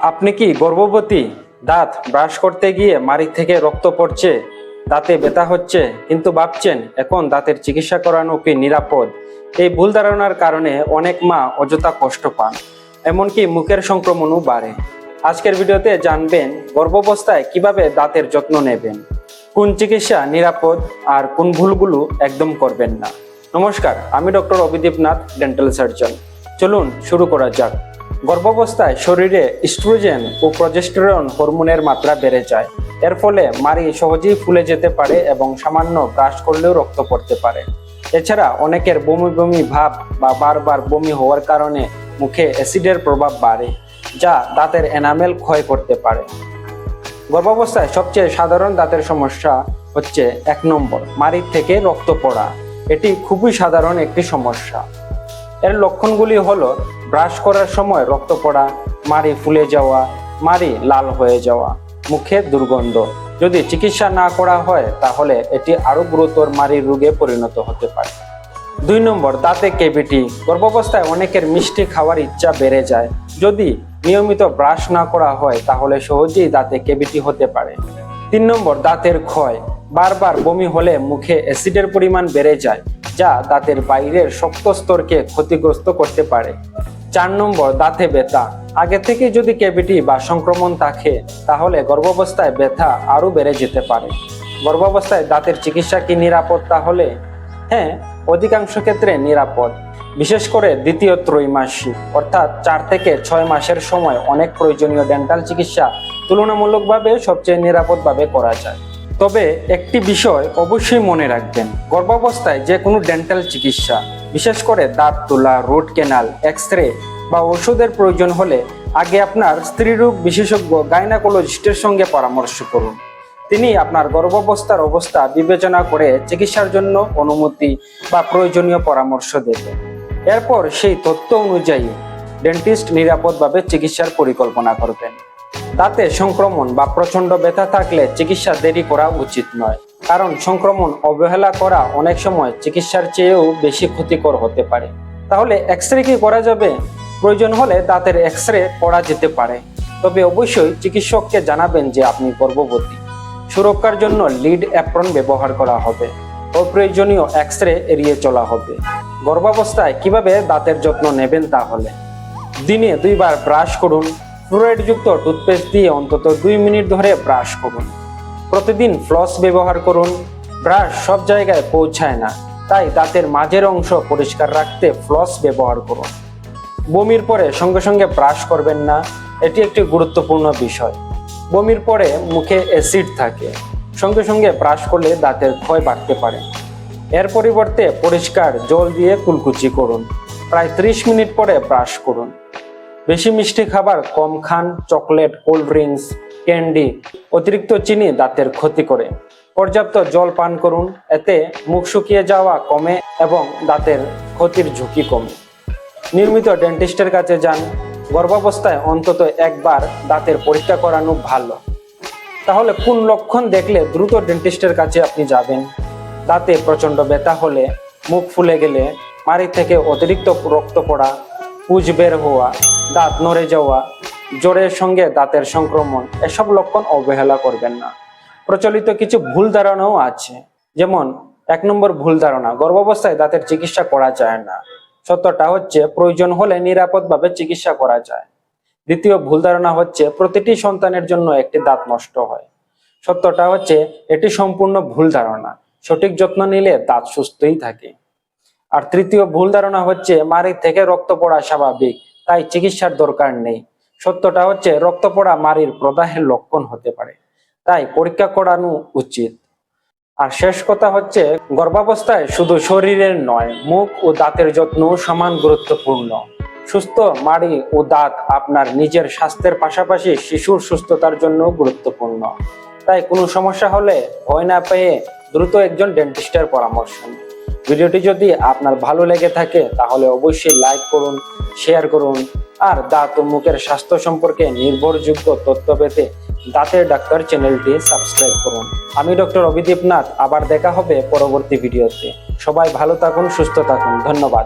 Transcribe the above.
আপনি কি গর্ভবতী? দাঁত ব্রাশ করতে গিয়ে মাড়ি থেকে রক্ত পড়ছে, দাঁতে ব্যথা হচ্ছে, কিন্তু ভাবছেন এখন দাঁতের চিকিৎসা করানো কি নিরাপদ? এই ভুল ধারণার কারণে অনেক মা অযথা কষ্ট পান, এমনকি মুখের সংক্রমণও বাড়ে। আজকের ভিডিওতে জানবেন গর্ভাবস্থায় কিভাবে দাঁতের যত্ন নেবেন, কোন চিকিৎসা নিরাপদ আর কোন ভুলগুলো একদম করবেন না। নমস্কার, আমি ডক্টর অভিদীপ নাথ, ডেন্টাল সার্জন। চলুন শুরু করা যাক। গর্ভাবস্থায় শরীরে ইস্ট্রোজেন ও প্রজেস্টেরন হরমোনের মাত্রা বেড়ে যায়। এর ফলে মাড়ি সহজেই ফুলে যেতে পারে এবং সামান্য ব্রাশ করলেও রক্ত পড়তে পারে। এছাড়া অনেকের বমি বমি ভাব বা বারবার বমি হওয়ার কারণে মুখে অ্যাসিডের প্রভাব বাড়ে, যা দাঁতের এনামেল ক্ষয় করতে পারে। গর্ভাবস্থায় সবচেয়ে সাধারণ দাঁতের সমস্যা হচ্ছে 1 নম্বর, মাড়ি থেকে রক্ত পড়া। এটি খুবই সাধারণ একটি সমস্যা। এর লক্ষণগুলি হলো ব্রাশ করার সময় রক্ত পড়া, মাড়ি ফুলে যাওয়া, মাড়ি লাল হয়ে যাওয়া, মুখে দুর্গন্ধ। যদি চিকিৎসা না করা হয় তাহলে এটি আরো গুরুতর মাড়ির রোগে পরিণত হতে পারে। 2 নম্বর, দাঁতে ক্যাভিটি। গর্ভাবস্থায় অনেকের মিষ্টি খাওয়ার ইচ্ছা বেড়ে যায়। যদি নিয়মিত ব্রাশ না করা হয় তাহলে সহজেই দাঁতে ক্যাভিটি হতে পারে। 3 নম্বর, দাঁতের ক্ষয়। বারবার বমি হলে মুখে অ্যাসিডের পরিমাণ বেড়ে যায়, যা দাঁতের বাইরের শক্ত স্তরকে ক্ষতিগ্রস্ত করতে পারে। 4 নম্বর, দাঁতে ব্যথা। আগে থেকে যদি ক্যাভিটি বা সংক্রমণ থাকে তাহলে গর্ভাবস্থায় ব্যথা আরো বেড়ে যেতে পারে। গর্ভাবস্থায় দাঁতের চিকিৎসা কি নিরাপদ? তাহলে হ্যাঁ, অধিকাংশ ক্ষেত্রে নিরাপদ। বিশেষ করে দ্বিতীয় ত্রৈমাসিক অর্থাৎ 4 থেকে 6 মাসের সময় অনেক প্রয়োজনীয় ডেন্টাল চিকিৎসা তুলনামূলকভাবে সবচেয়ে নিরাপদভাবে করা যায়। তবে একটি বিষয় অবশ্যই মনে রাখবেন, গর্ভাবস্থায় যে কোনো ডেন্টাল চিকিৎসা, বিশেষ করে দাঁত তোলা, রুট ক্যানাল, এক্স-রে বা ওষুধের প্রয়োজন হলে আগে আপনার স্ত্রীরোগ বিশেষজ্ঞ গাইনোকোলজিস্টের সঙ্গে পরামর্শ করুন। তিনি আপনার গর্ভাবস্থার অবস্থা বিবেচনা করে চিকিৎসার জন্য অনুমতি বা প্রয়োজনীয় পরামর্শ দেবেন। এরপর সেই তথ্য অনুযায়ী ডেন্টিস্ট নিরাপদভাবে চিকিৎসার পরিকল্পনা করবেন। দাঁতে সংক্রমণ বা প্রচন্ড ব্যথা থাকলে চিকিৎসা দেরি করা উচিত নয়, কারণ সংক্রমণ অবহেলা করা অনেক সময় চিকিৎসার চেয়েও বেশি ক্ষতিকর হতে পারে। তাহলে এক্স-রে কি করা যাবে? প্রয়োজন হলে দাঁতের এক্স-রে করা যেতে পারে, তবে অবশ্যই চিকিৎসককে জানাবেন যে আপনি গর্ভবতী। সুরক্ষার জন্য লিড অ্যাপ্রন ব্যবহার করা হবে, অপ্রয়োজনীয় এক্স-রে এড়িয়ে চলা হবে। গর্ভাবস্থায় কিভাবে দাঁতের যত্ন নেবেন? তাহলে দিনে 2 বার ব্রাশ করুন। ফ্লুরাইডযুক্ত টুথপেস্ট দিয়ে অন্তত 2 মিনিট ধরে ব্রাশ করুন। প্রতিদিন ফ্লস ব্যবহার করুন। ব্রাশ সব জায়গায় পৌঁছায় না, তাই দাঁতের মাঝের অংশ পরিষ্কার রাখতে ফ্লস ব্যবহার করুন। বমির পরে সঙ্গে সঙ্গে ব্রাশ করবেন না, এটি একটি গুরুত্বপূর্ণ বিষয়। বমির পরে মুখে অ্যাসিড থাকে, সঙ্গে সঙ্গে ব্রাশ করলে দাঁতের ক্ষয় বাড়তে পারে। এর পরিবর্তে পরিষ্কার জল দিয়ে কুলকুচি করুন। প্রায় 30 মিনিট পরে ব্রাশ করুন। বেশি মিষ্টি খাবার কম খান। চকলেট, কোল্ড ড্রিঙ্কস, ক্যান্ডি, অতিরিক্ত চিনি দাঁতের ক্ষতি করে। পর্যাপ্ত জল পান করুন, এতে মুখ শুকিয়ে যাওয়া কমে এবং দাঁতের ক্ষতির ঝুঁকি কমে। নিয়মিত ডেন্টিস্টের কাছে যান। গর্ভাবস্থায় অন্তত 1 বার দাঁতের পরীক্ষা করানো ভালো। তাহলে কোন লক্ষণ দেখলে দ্রুত ডেন্টিস্টের কাছে আপনি যাবেন? দাঁতে প্রচন্ড ব্যথা হলে, মুখ ফুলে গেলে, মাড়ি থেকে অতিরিক্ত রক্ত পড়া, পুঁজ বের হওয়া, দাঁত নড়ে যাওয়া, জ্বরের সঙ্গে দাঁতের সংক্রমণ, এসব লক্ষণ অবহেলা করবেন না। প্রচলিত কিছু ভুল ধারণাও আছে, যেমন 1 নম্বর ভুল ধারণা, গর্ভাবস্থায় দাঁতের চিকিৎসা করা যায় না। সত্যটা হচ্ছে প্রয়োজন হলে নিরাপদভাবে চিকিৎসা করা যায়। দ্বিতীয় ভুল ধারণা হচ্ছে প্রতিটি সন্তানের জন্য একটি দাঁত নষ্ট হয়। সত্যটা হচ্ছে এটি সম্পূর্ণ ভুল ধারণা, সঠিক যত্ন নিলে দাঁত সুস্থই থাকে। আর তৃতীয় ভুল ধারণা হচ্ছে মাড়ি থেকে রক্ত পড়া স্বাভাবিক, তাই চিকিৎসার দরকার নেই। সত্যটা হচ্ছে রক্ত পড়া মাড়ির প্রদাহের লক্ষণ হতে পারে, তাই পরীক্ষা করানো উচিত। আর শেষ কথা হচ্ছে, গর্ভাবস্থায় শুধু শরীরের নয়, মুখ ও দাঁতের যত্ন সমান গুরুত্বপূর্ণ। সুস্থ মাড়ি ও দাঁত আপনার নিজের স্বাস্থ্যের পাশাপাশি শিশুর সুস্থতার জন্য গুরুত্বপূর্ণ। তাই কোনো সমস্যা হলে ভয় না পেয়ে দ্রুত একজন ডেন্টিস্টের পরামর্শ নিন। ভিডিওটি যদি আপনার ভালো লেগে থাকে তাহলে অবশ্যই লাইক করুন, শেয়ার করুন, আর দাঁত ও মুখের স্বাস্থ্য সম্পর্কে নির্ভরযোগ্য তথ্য পেতে দাঁতের ডাক্তার চ্যানেলটি সাবস্ক্রাইব করুন। আমি ডক্টর অভিদীপ নাথ, আবার দেখা হবে পরবর্তী ভিডিওতে। সবাই ভালো থাকুন, সুস্থ থাকুন। ধন্যবাদ।